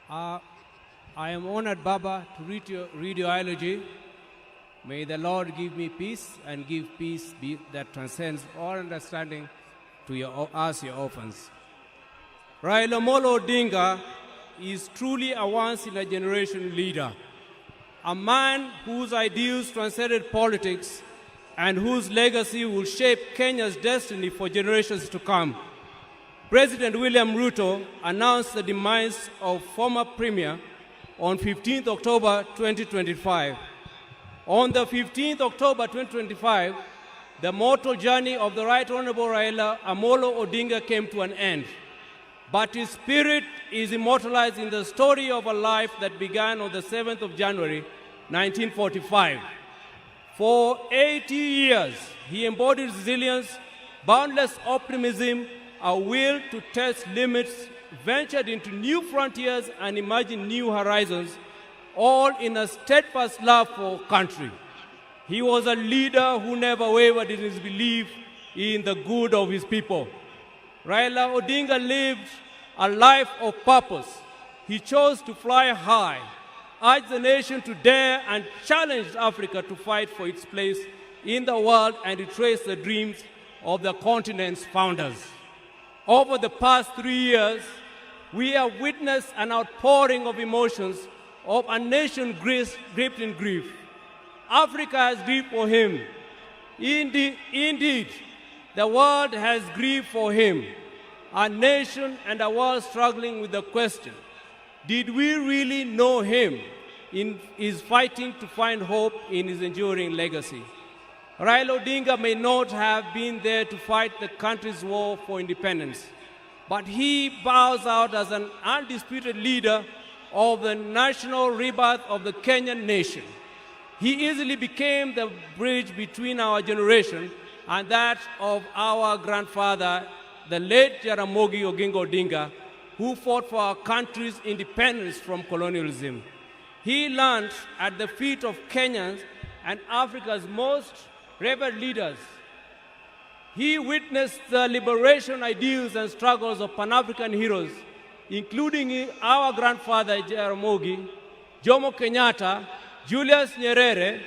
I am honored, Baba, to read your eulogy. May the Lord give me peace and give peace that transcends all understanding to us, your orphans. Raila Odinga is truly a once-in-a-generation leader, a man whose ideals transcended politics and whose legacy will shape Kenya's destiny for generations to come. President William Ruto announced the demise of former Premier on 15th October 2025. On the 15th October 2025, the mortal journey of the Right Honorable Raila Odinga came to an end. But his spirit is immortalized in the story of a life that began on the 7th of January 1945. For 80 years, he embodied resilience, boundless optimism, a will to test limits, ventured into new frontiers and imagined new horizons, all in a steadfast love for country. He was a leader who never wavered in his belief in the good of his people. Raila Odinga lived a life of purpose. He chose to fly high, urged the nation to dare, and challenged Africa to fight for its place in the world and retrace the dreams of the continent's founders. Over the past 3 years, we have witnessed an outpouring of emotions of a nation gripped in grief. Africa has grieved for him. Indeed, the world has grieved for him. Our nation and our world struggling with the question, did we really know him in his fighting to find hope in his enduring legacy? Raila Odinga may not have been there to fight the country's war for independence, but he bows out as an undisputed leader of the national rebirth of the Kenyan nation. He easily became the bridge between our generation and that of our grandfather, the late Jaramogi Oginga Odinga, who fought for our country's independence from colonialism. He learned at the feet of Kenyans and Africa's most revered leaders. He witnessed the liberation ideals and struggles of Pan-African heroes, including our grandfather Jaramogi, Jomo Kenyatta, Julius Nyerere,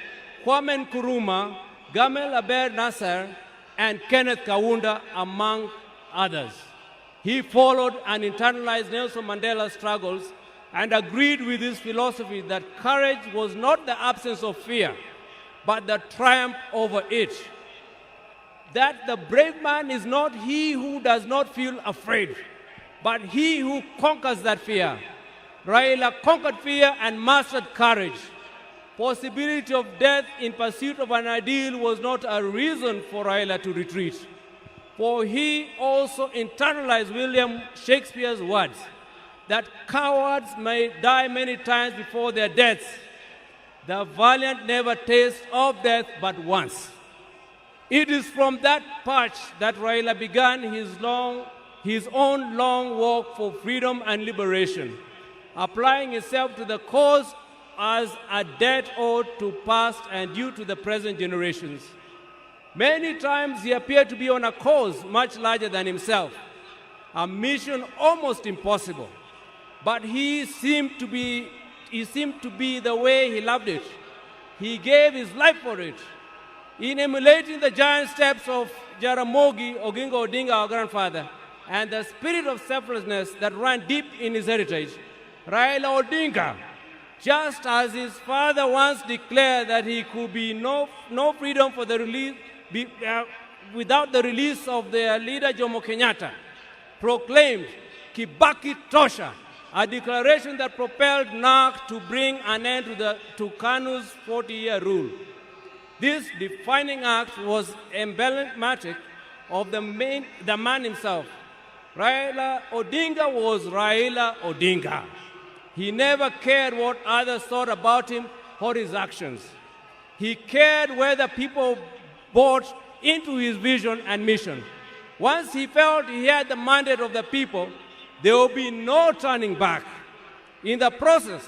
Kwame Nkrumah, Gamal Abdel Nasser, and Kenneth Kaunda, among others. He followed and internalized Nelson Mandela's struggles and agreed with his philosophy that courage was not the absence of fear, but the triumph over it. That the brave man is not he who does not feel afraid, but he who conquers that fear. Raila conquered fear and mastered courage. Possibility of death in pursuit of an ideal was not a reason for Raila to retreat, for he also internalized William Shakespeare's words that cowards may die many times before their deaths. The valiant never taste of death but once. It is from that perch that Raila began his own long walk for freedom and liberation, applying himself to the cause as a debt owed to past and due to the present generations. Many times he appeared to be on a cause much larger than himself, a mission almost impossible, but he seemed to be the way he loved it. He gave his life for it. In emulating the giant steps of Jaramogi Oginga Odinga, our grandfather, and the spirit of selflessness that ran deep in his heritage, Raila Odinga, just as his father once declared that he could be no freedom for the release, without the release of their leader Jomo Kenyatta, proclaimed Kibaki Tosha, a declaration that propelled NARC to bring an end to KANU's 40-year rule. This defining act was emblematic of the man himself. Raila Odinga was Raila Odinga. He never cared what others thought about him or his actions. He cared whether people bought into his vision and mission. Once he felt he had the mandate of the people, there will be no turning back. In the process,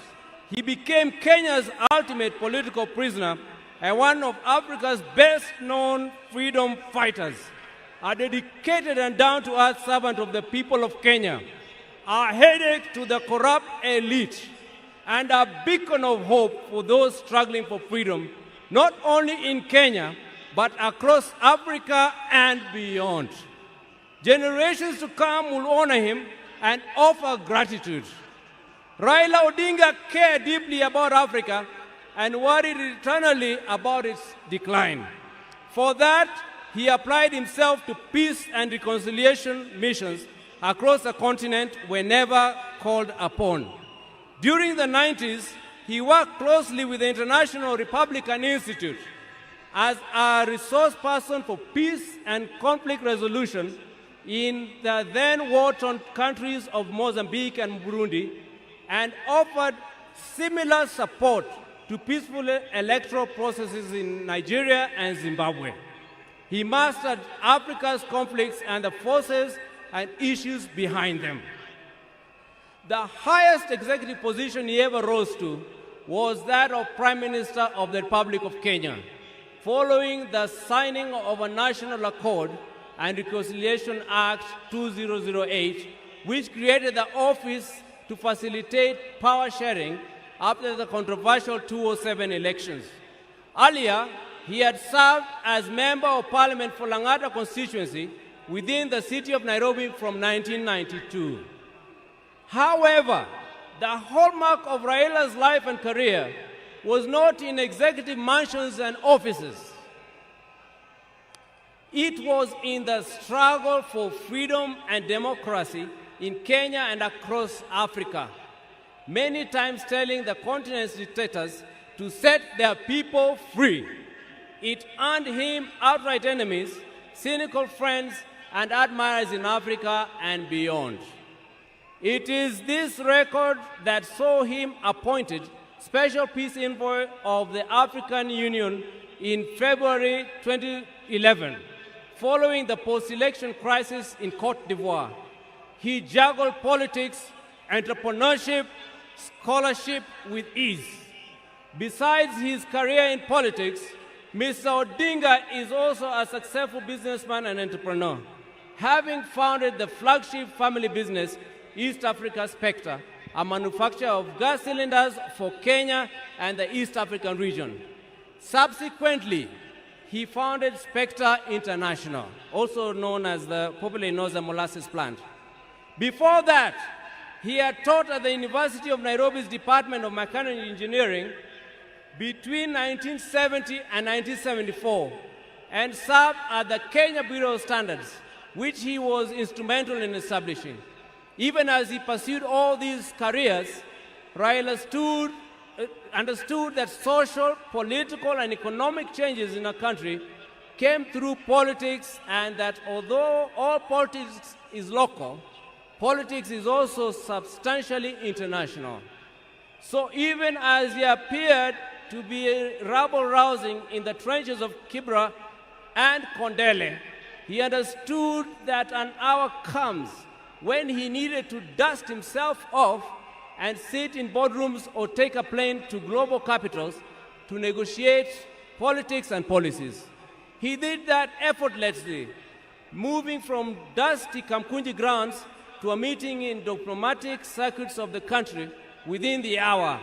he became Kenya's ultimate political prisoner and one of Africa's best-known freedom fighters, a dedicated and down-to-earth servant of the people of Kenya. a headache to the corrupt elite, and a beacon of hope for those struggling for freedom, not only in Kenya, but across Africa and beyond. Generations to come will honor him and offer gratitude. Raila Odinga cared deeply about Africa and worried eternally about its decline. For that, he applied himself to peace and reconciliation missions across the continent whenever called upon. During the 90s, he worked closely with the International Republican Institute as a resource person for peace and conflict resolution in the then war-torn countries of Mozambique and Burundi, and offered similar support to peaceful electoral processes in Nigeria and Zimbabwe. He mastered Africa's conflicts and the forces and issues behind them. The highest executive position he ever rose to was that of Prime Minister of the Republic of Kenya, following the signing of a National Accord and Reconciliation Act 2008, which created the office to facilitate power sharing after the controversial 2007 elections. Earlier, he had served as Member of Parliament for Lang'ata constituency within the city of Nairobi from 1992. However, the hallmark of Raila's life and career was not in executive mansions and offices. It was in the struggle for freedom and democracy in Kenya and across Africa, many times telling the continent's dictators to set their people free. It earned him outright enemies, cynical friends, and admirers in Africa and beyond. It is this record that saw him appointed Special Peace Envoy of the African Union in February 2011, following the post-election crisis in Cote d'Ivoire. He juggled politics, entrepreneurship, scholarship with ease. Besides his career in politics, Mr. Odinga is also a successful businessman and entrepreneur, having founded the flagship family business, East Africa Spectre, a manufacturer of gas cylinders for Kenya and the East African region. Subsequently, he founded Spectre International, also known as the popularly known as the molasses plant. Before that, he had taught at the University of Nairobi's Department of Mechanical Engineering between 1970 and 1974, and served at the Kenya Bureau of Standards, which he was instrumental in establishing. Even as he pursued all these careers, Raila understood that social, political, and economic changes in a country came through politics, and that although all politics is local, politics is also substantially international. So even as he appeared to be rabble-rousing in the trenches of Kibra and Kondele, he understood that an hour comes when he needed to dust himself off and sit in boardrooms or take a plane to global capitals to negotiate politics and policies. He did that effortlessly, moving from dusty Kamkunji grounds to a meeting in diplomatic circuits of the country within the hour.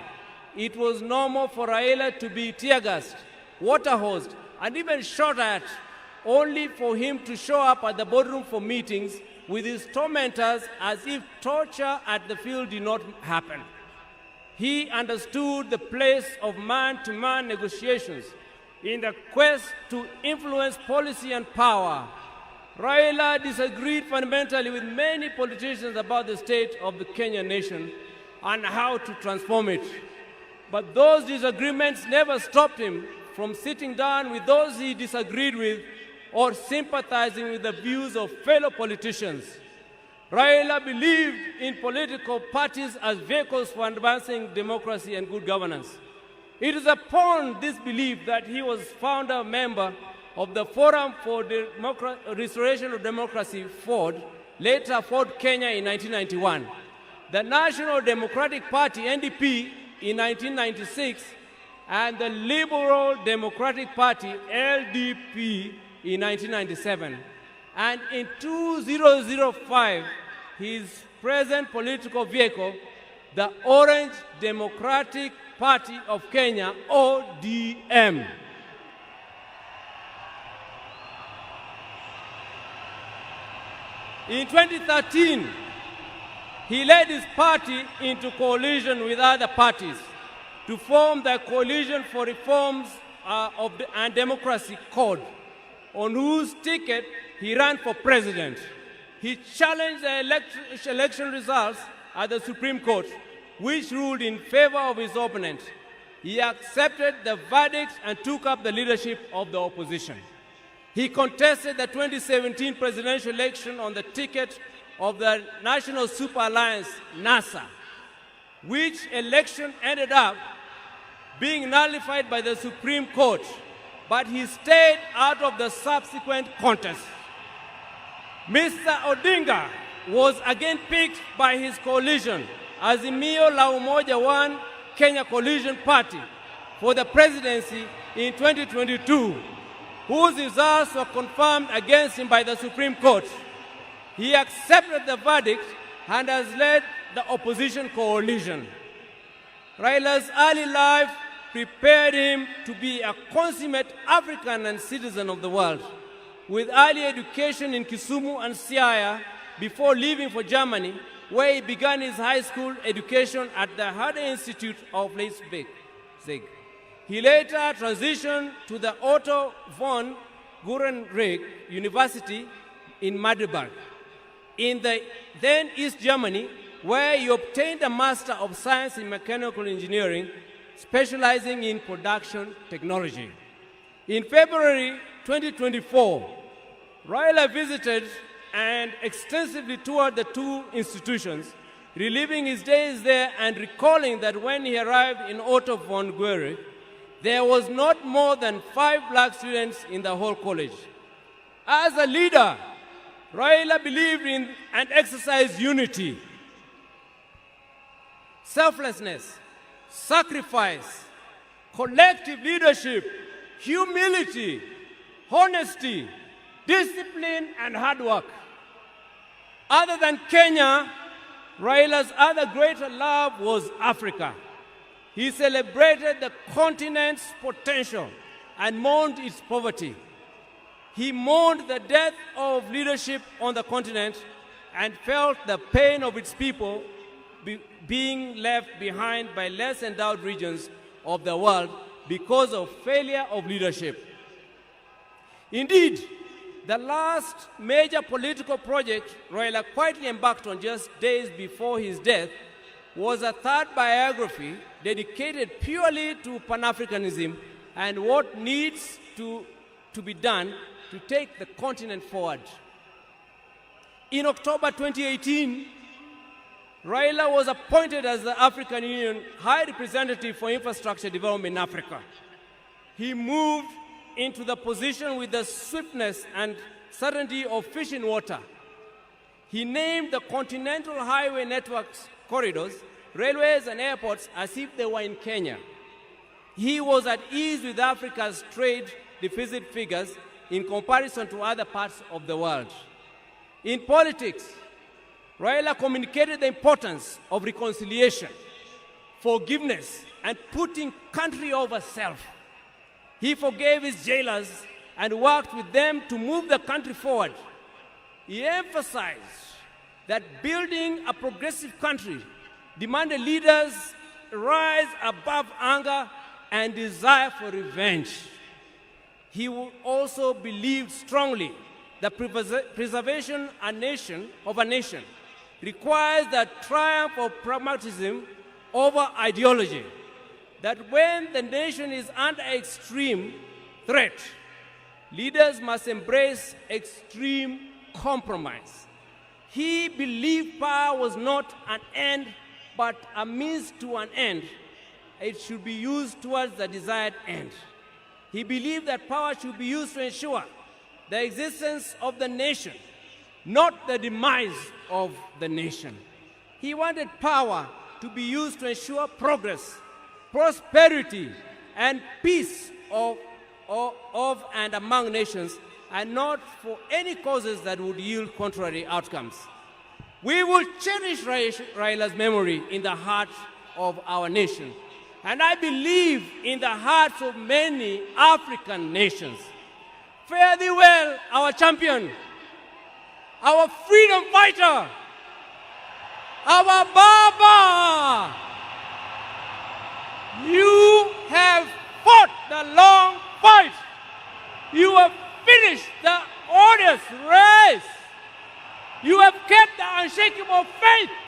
It was normal for Raila to be tear-gassed, water-hosed, and even shot at, only for him to show up at the boardroom for meetings with his tormentors as if torture at the field did not happen. He understood the place of man-to-man negotiations in the quest to influence policy and power. Raila disagreed fundamentally with many politicians about the state of the Kenyan nation and how to transform it. But those disagreements never stopped him from sitting down with those he disagreed with or sympathizing with the views of fellow politicians. Raila believed in political parties as vehicles for advancing democracy and good governance. It is upon this belief that he was founder member of the Forum for Restoration of Democracy, FORD, later FORD Kenya in 1991, the National Democratic Party, NDP, in 1996, and the Liberal Democratic Party, LDP, in 1997. And in 2005, his present political vehicle, the Orange Democratic Party of Kenya, ODM. In 2013, he led his party into coalition with other parties to form the Coalition for Reforms and Democracy Code, on whose ticket he ran for president. He challenged the election results at the Supreme Court, which ruled in favor of his opponent. He accepted the verdict and took up the leadership of the opposition. He contested the 2017 presidential election on the ticket of the National Super Alliance, NASA, which election ended up being nullified by the Supreme Court, but he stayed out of the subsequent contest. Mr. Odinga was again picked by his coalition, Azimio la Umoja One Kenya Coalition Party, for the presidency in 2022, whose results were confirmed against him by the Supreme Court. He accepted the verdict and has led the opposition coalition. Raila's early life prepared him to be a consummate African and citizen of the world, with early education in Kisumu and Siaya before leaving for Germany, where he began his high school education at the Herder Institute of Leipzig. He later transitioned to the Otto von Gutenberg University in Magdeburg, in the then East Germany, where he obtained a Master of Science in Mechanical Engineering, specializing in production technology. In February 2024, Raila visited and extensively toured the two institutions, reliving his days there and recalling that when he arrived in Otto von Gutenberg, there was not more than 5 black students in the whole college. As a leader, Raila believed in and exercised unity, selflessness, sacrifice, collective leadership, humility, honesty, discipline, and hard work. Other than Kenya, Raila's other greater love was Africa. He celebrated the continent's potential and mourned its poverty. He mourned the death of leadership on the continent and felt the pain of its people being left behind by less endowed regions of the world because of failure of leadership. Indeed, the last major political project Raila quietly embarked on just days before his death was a third biography dedicated purely to Pan-Africanism and what needs to be done to take the continent forward. In October 2018, Raila was appointed as the African Union High Representative for Infrastructure Development in Africa. He moved into the position with the swiftness and certainty of fish in water. He named the continental highway networks corridors, railways, and airports as if they were in Kenya. He was at ease with Africa's trade deficit figures in comparison to other parts of the world. In politics, Raila communicated the importance of reconciliation, forgiveness, and putting country over self. He forgave his jailers and worked with them to move the country forward. He emphasized that building a progressive country demanded leaders rise above anger and desire for revenge. He also believed strongly that preservation of a nation requires the triumph of pragmatism over ideology, that when the nation is under extreme threat, leaders must embrace extreme compromise. He believed power was not an end, but a means to an end. It should be used towards the desired end. He believed that power should be used to ensure the existence of the nation, not the demise of the nation. He wanted power to be used to ensure progress, prosperity, and peace of and among nations, and not for any causes that would yield contrary outcomes. We will cherish Raila's memory in the hearts of our nation, and I believe in the hearts of many African nations. Fare thee well, our champion, our freedom fighter, our Baba. You have fought the long fight. You have finished the arduous race. You have kept the unshakable faith